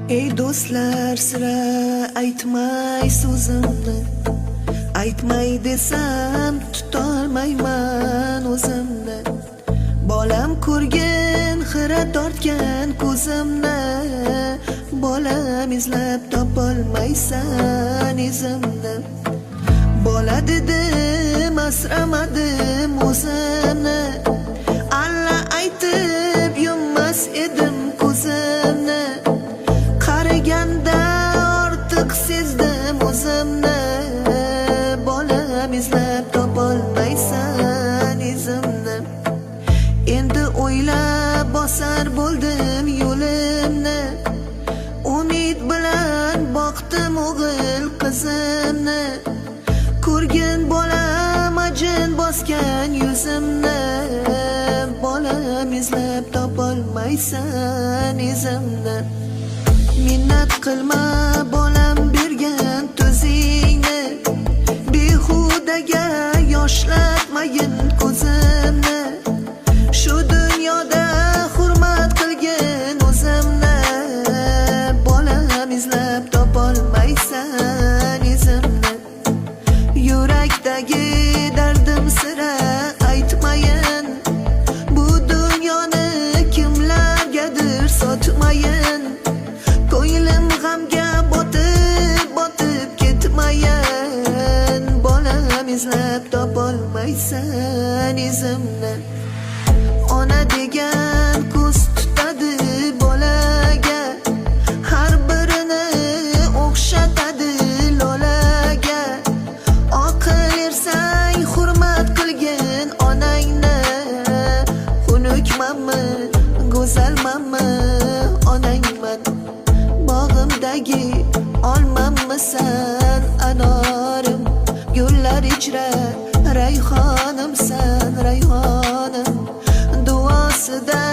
Ey do'stlar, sira aytmay so'zimni, aytmay desam tutolmayman o'zimni. Bolam ko'rgin, xira tortgan ko'zimni, bolam izlab topolmaysan izimni. Bola dedim, asramadim o'zimni, alla aytib yummas edim ko'zimni. Qaraganda ortiq sezdim o'zimni, bolam izlab topolmaysan izimni. Endi o'ylab bosar bo'ldim yo'limni, umid bilan boqdim o'g'il qizimni. Ko'rgin bolam ajin bosgan yuzimni, bolam izlab topolmaysan izimni. Minnat qilma bolam bergan tuzingni, behudaga yoshlatmayin ko'zimni. Shu dunyoda hurmat qilgin o'zimni, bolam izlab topolmaysan izimni. Yurakdagi dardim sira aytmayin, bu dunyoni kimlargadir sotmayin. Ko'nglim g'amga botib ketmayin, bolam izlab topolmaysan izimni. Ona degan ko'z tutadi bolaga, har birini o'xshatadi lolaga. Oqil ersang hurmat qilgin onangni, xunukmanmi, go'zalmanmi onangman. Bog'imdagi olmammisan anorim, gullar ichra rayhonimsan rayhonim. Duosida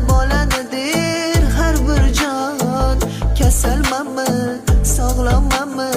bolani der har bir jon, kasalmanmi, sog'lommanmi